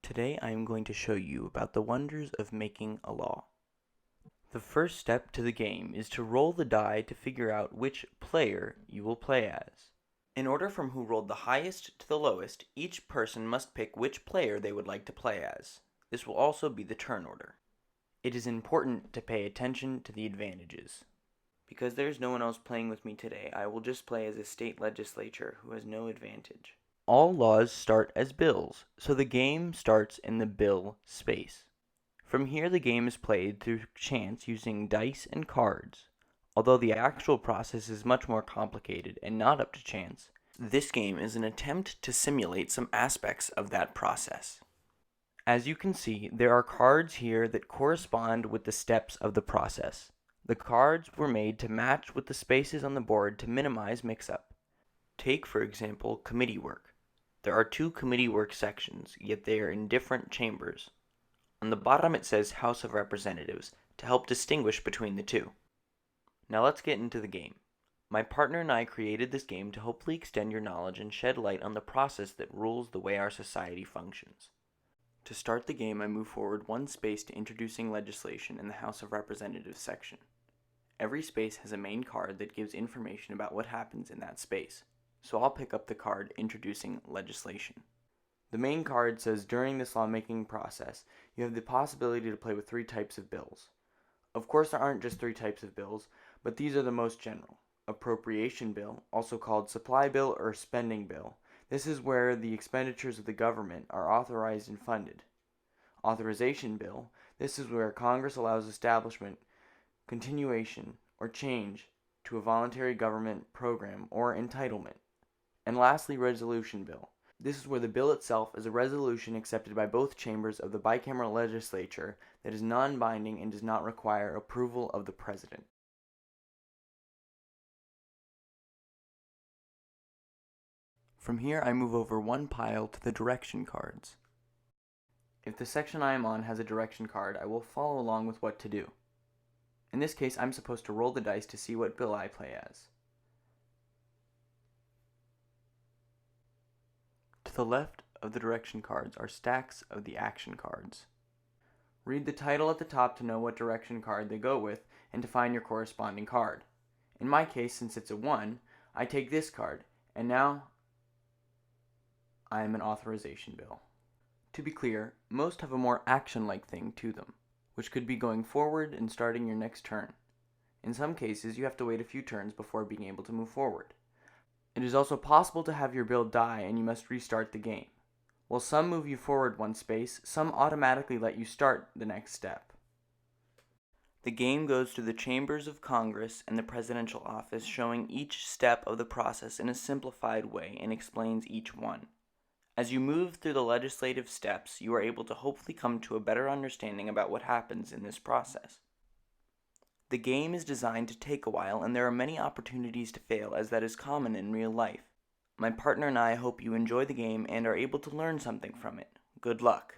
Today I am going to show you about the wonders of making a law. The first step to the game is to roll the die to figure out which player you will play as. In order from who rolled the highest to the lowest, each person must pick which player they would like to play as. This will also be the turn order. It is important to pay attention to the advantages. Because there's no one else playing with me today, I will just play as a state legislature who has no advantage. All laws start as bills, so the game starts in the bill space. From here the game is played through chance using dice and cards. Although the actual process is much more complicated and not up to chance, this game is an attempt to simulate some aspects of that process. As you can see, there are cards here that correspond with the steps of the process. The cards were made to match with the spaces on the board to minimize mix-up. Take, for example, committee work. There are two committee work sections, yet they are in different chambers. On the bottom it says House of Representatives to help distinguish between the two. Now let's get into the game. My partner and I created this game to hopefully extend your knowledge and shed light on the process that rules the way our society functions. To start the game, I move forward one space to introducing legislation in the House of Representatives section. Every space has a main card that gives information about what happens in that space, so I'll pick up the card introducing legislation. The main card says during this lawmaking process, you have the possibility to play with three types of bills. Of course, there aren't just three types of bills, but these are the most general. Appropriation bill, also called supply bill or spending bill. This is where the expenditures of the government are authorized and funded. Authorization bill, this is where Congress allows establishment, continuation, or change to a voluntary government program or entitlement. And lastly, resolution bill. This is where the bill itself is a resolution accepted by both chambers of the bicameral legislature that is non-binding and does not require approval of the president. From here I move over one pile to the direction cards. If the section I am on has a direction card, I will follow along with what to do. In this case, I'm supposed to roll the dice to see what bill I play as. To the left of the direction cards are stacks of the action cards. Read the title at the top to know what direction card they go with and to find your corresponding card. In my case, since it's a 1, I take this card, and now I am an authorization bill. To be clear, most have a more action-like thing to them, which could be going forward and starting your next turn. In some cases, you have to wait a few turns before being able to move forward. It is also possible to have your bill die and you must restart the game. While some move you forward one space, some automatically let you start the next step. The game goes to the chambers of Congress and the presidential office, showing each step of the process in a simplified way and explains each one. As you move through the legislative steps, you are able to hopefully come to a better understanding about what happens in this process. The game is designed to take a while, and there are many opportunities to fail, as that is common in real life. My partner and I hope you enjoy the game and are able to learn something from it. Good luck.